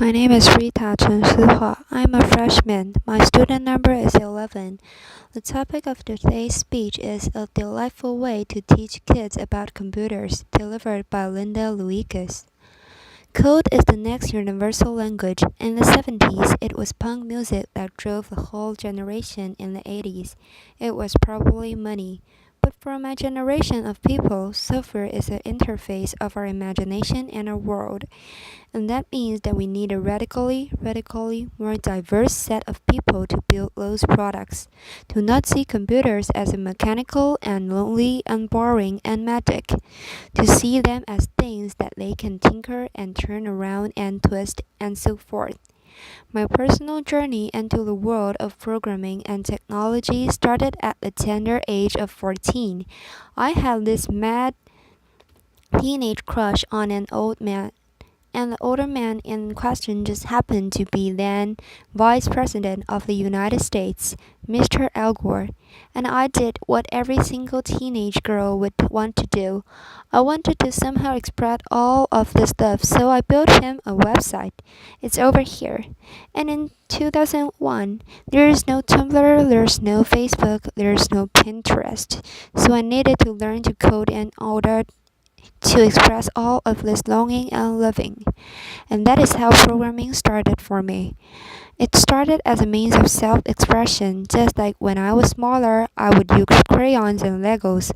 My name is Rita Chen Sihua. I'm a freshman. My student number is 11. The topic of today's speech is A Delightful Way to Teach Kids About Computers, delivered by Linda Liukas. Code is the next universal language. In the 70s, it was punk music that drove the whole generation. In the 80s, it was probably money. But for my generation of people, software is the interface of our imagination and our world. And that means that we need a radically more diverse set of people to build those products. To not see computers as a mechanical and lonely and boring and magic. To see them as things that they can tinker and turn around and twist and so forth. My personal journey into the world of programming and technology started at the tender age of 14. I had this mad teenage crush on an old man, and the older man in question just happened to be then Vice President of the United States, Mr. Al Gore. And I did what every single teenage girl would want to do. I wanted to somehow express all of this stuff, so I built him a website. It's over here. And in 2001, there's no Tumblr, there's no Facebook, there's no Pinterest. So I needed to learn to code in order to express all of this longing and loving. And that is how programming started for me. It started as a means of self-expression, just like when I was smaller, I would use crayons and Legos.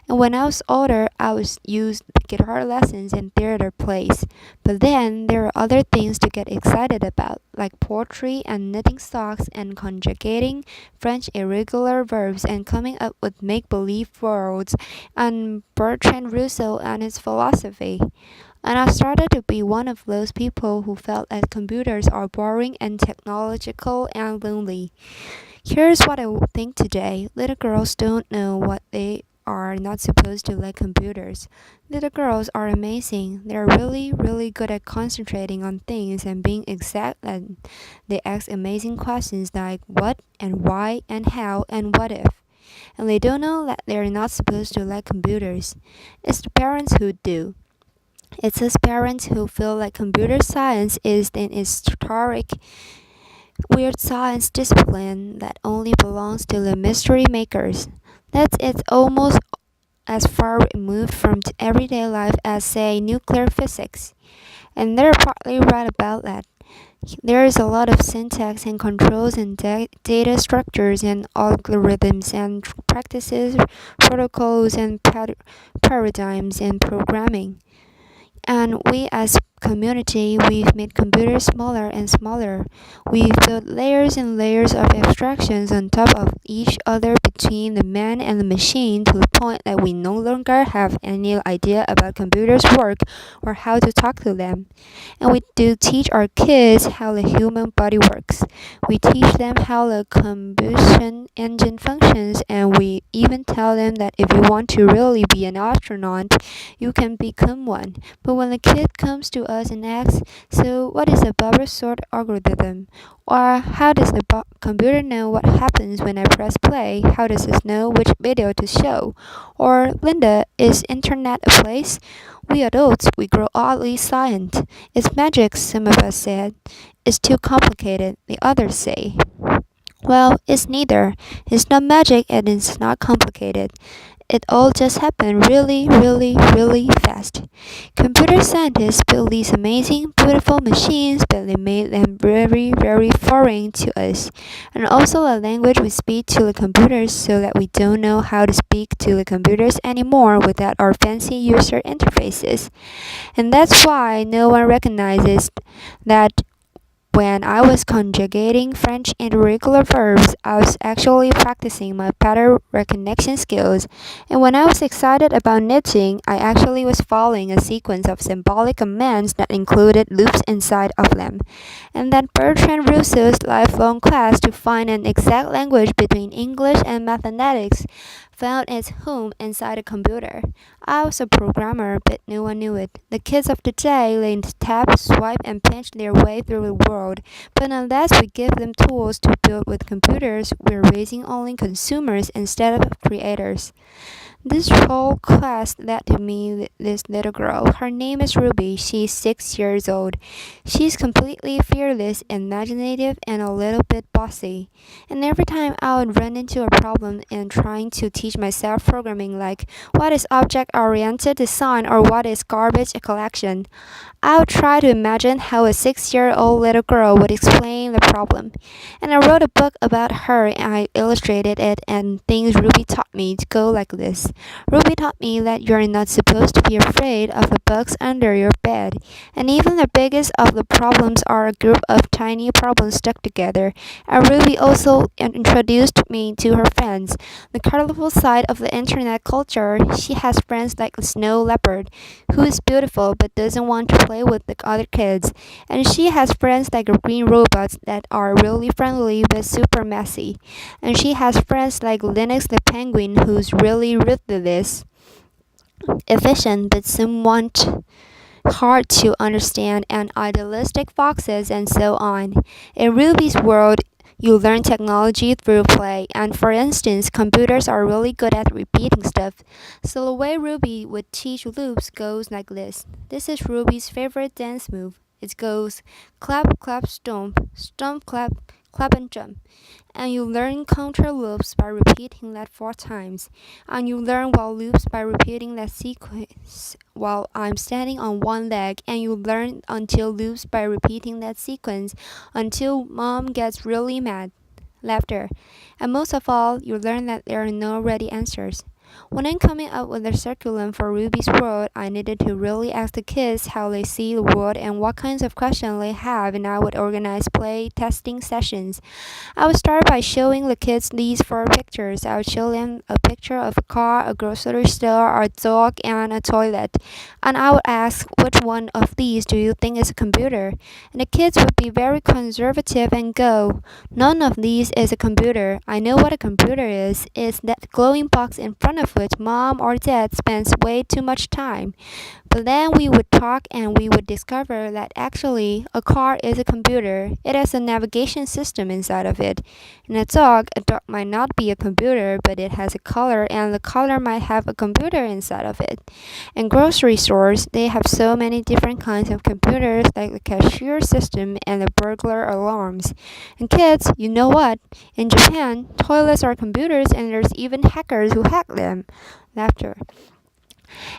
And when I was older, I would use guitar lessons and theater plays. But then there are other things to get excited about, like poetry and knitting socks and conjugating French irregular verbs and coming up with make-believe worlds and Bertrand Russell and his philosophy. And I started to be one of those people who felt that computers are boring and technological and lonely. Here's what I think today. Little girls don't know what they are not supposed to like computers. Little girls are amazing. They're really good at concentrating on things and being exact, and they ask amazing questions like what and why and how and what if. And they don't know that they're not supposed to like computers. It's the parents who do. It's us parents who feel like computer science is an historic, weird science discipline that only belongs to the mystery makers. That it's almost as far removed from everyday life as, say, nuclear physics. And they're partly right about that. There is a lot of syntax and controls and data structures and algorithms and practices, protocols and paradigms in programming. And we as community, we've made computers smaller and smaller. We've built layers and layers of abstractions on top of each other between the man and the machine to the point that we no longer have any idea about computers' work or how to talk to them. And we do teach our kids how the human body works. We teach them how the combustion engine functions, and we even tell them that if you want to really be an astronaut, you can become one. But when the kid comes to us and asks, so what is a bubble sort algorithm? Or how does the computer know what happens when I press play? How does it know which video to show? Or, Linda, is internet a place? We adults, we grow oddly silent. It's magic, some of us said. It's too complicated, the others say. Well, it's neither. It's not magic and it's not complicated. It all just happened really fast. Computer scientists built these amazing, beautiful machines, but they made them very foreign to us. And also a language we speak to the computers so that we don't know how to speak to the computers anymore without our fancy user interfaces. And that's why no one recognizes that when I was conjugating French irregular verbs, I was actually practicing my pattern recognition skills. And when I was excited about knitting, I actually was following a sequence of symbolic commands that included loops inside of them. And that Bertrand Russell's lifelong quest to find an exact language between English and mathematics found its home inside a computer. I was a programmer, but no one knew it. The kids of today learn to tap, swipe, and pinch their way through the world. But unless we give them tools to build with computers, we're raising only consumers instead of creators. This whole class led to me this little girl. Her name is Ruby. She's 6 years old. She's completely fearless, imaginative, and a little bit bossy. And every time I would run into a problem in trying to teach myself programming, like what is object-oriented design or what is garbage collection, I would try to imagine how a 6-year-old little girl would explain the problem. And I wrote a book about her and I illustrated it, and things Ruby taught me to go like this. Ruby taught me that you're not supposed to be afraid of the bugs under your bed. And even the biggest of the problems are a group of tiny problems stuck together. And Ruby also introduced me to her friends, the colorful side of the internet culture. She has friends like the snow leopard, who is beautiful but doesn't want to play with the other kids. And she has friends like green robots that are really friendly but super messy. And she has friends like Linux the penguin, who's really ruthless, efficient but somewhat hard to understand, and idealistic foxes, and so on. In Ruby's world, you learn technology through play, and for instance, computers are really good at repeating stuff. So the way Ruby would teach loops goes like this. This is Ruby's favorite dance move. It goes clap, clap, stomp, stomp, clap, clap and jump. And you learn counter loops by repeating that 4 times. And you learn while loops by repeating that sequence while I'm standing on one leg. And you learn until loops by repeating that sequence until mom gets really mad. Laughter. And most of all, you learn that there are no ready answers. When I'm coming up with a curriculum for Ruby's World, I needed to really ask the kids how they see the world and what kinds of questions they have, and I would organize play testing sessions. I would start by showing the kids these 4 pictures. I would show them a picture of a car, a grocery store, a dog, and a toilet. And I would ask, which one of these do you think is a computer? And the kids would be very conservative and go, none of these is a computer. I know what a computer is. It's that glowing box in front of which mom or dad spends way too much time. But then we would talk and we would discover that actually a car is a computer. It has a navigation system inside of it. And a dog might not be a computer, but it has a color, and the color might have a computer inside of it. In grocery stores, they have so many different kinds of computers, like the cashier system and the burglar alarms. And kids, you know what? In Japan, toilets are computers and there's even hackers who hack them. Laughter.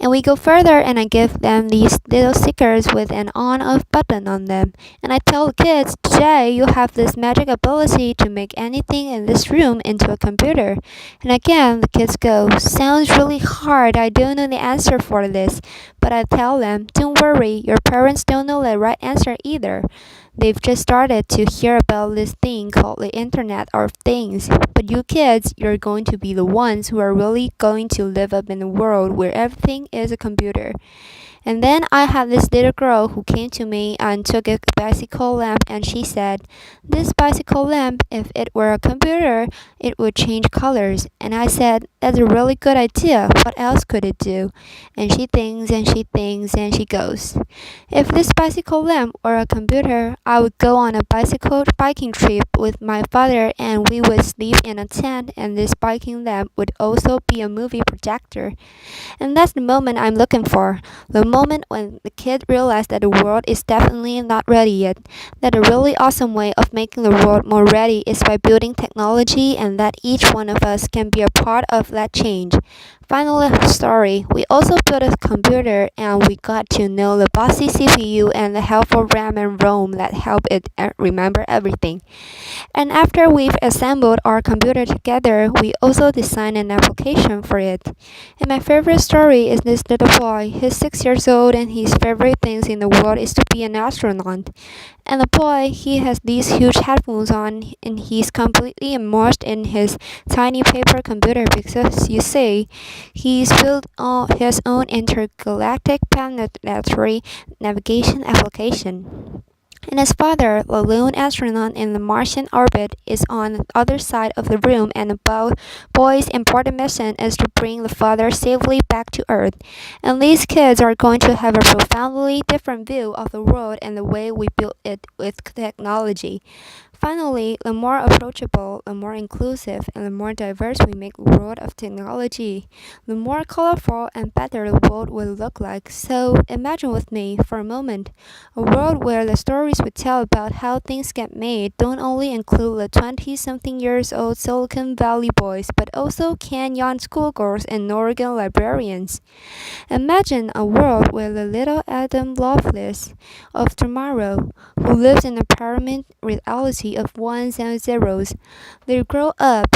And we go further and I give them these little stickers with an on-off button on them. And I tell the kids, today you have this magic ability to make anything in this room into a computer. And again, the kids go, sounds really hard, I don't know the answer for this. But I tell them, don't worry, your parents don't know the right answer either. They've just started to hear about this thing called the Internet of Things. But you kids, you're going to be the ones who are really going to live up in a world where everything is a computer. And then I had this little girl who came to me and took a bicycle lamp, and she said, this bicycle lamp, if it were a computer, it would change colors. And I said, that's a really good idea. What else could it do? And she thinks and she thinks and she goes, if this bicycle lamp were a computer, I would go on a biking trip with my father, and we would sleep in a tent, and this biking lamp would also be a movie projector. And that's the moment I'm looking for. The moment when the kid realized that the world is definitely not ready yet. That a really awesome way of making the world more ready is by building technology, and that each one of us can be a part of that change. Finally, story. We also built a computer, and we got to know the bossy CPU and the helpful RAM and ROM that help it remember everything. And after we've assembled our computer together, we also designed an application for it. And my favorite story is this little boy. He's 6 years old, and his favorite things in the world is to be an astronaut. And the boy, he has these huge headphones on, and he's completely immersed in his tiny paper computer because, you see, he's built his own intergalactic planetary navigation application. And his father, the lone astronaut in the Martian orbit, is on the other side of the room, and the boy's important mission is to bring the father safely back to Earth. And these kids are going to have a profoundly different view of the world and the way we build it with technology. Finally, the more approachable, the more inclusive, and the more diverse we make the world of technology, the more colorful and better the world will look like. So imagine with me for a moment a world where the stories we tell about how things get made don't only include the 20-something years old Silicon Valley boys, but also Kenyan schoolgirls and Oregon librarians. Imagine a world where the little Adam Lovelace of tomorrow, who lives in a pyramid reality of ones and zeros, they grow up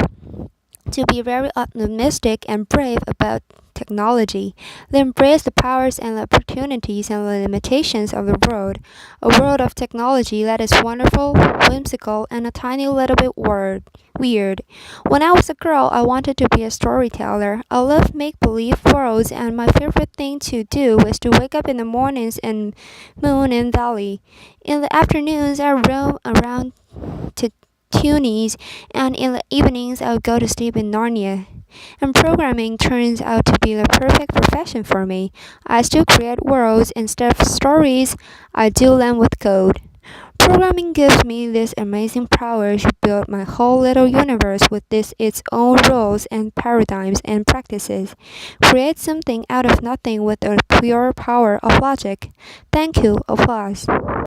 to be very optimistic and brave about technology. They embrace the powers and the opportunities and the limitations of the world. A world of technology that is wonderful, whimsical, and a tiny little bit weird. When I was a girl, I wanted to be a storyteller. I loved make-believe worlds, and my favorite thing to do was to wake up in the mornings in Moon and Valley. In the afternoons, I roam around to Tunis, and in the evenings I would go to sleep in Narnia. And programming turns out to be the perfect profession for me. I still create worlds instead of stories, I do them with code. Programming gives me this amazing power to build my whole little universe with its own rules and paradigms and practices. Create something out of nothing with the pure power of logic. Thank you. Applause.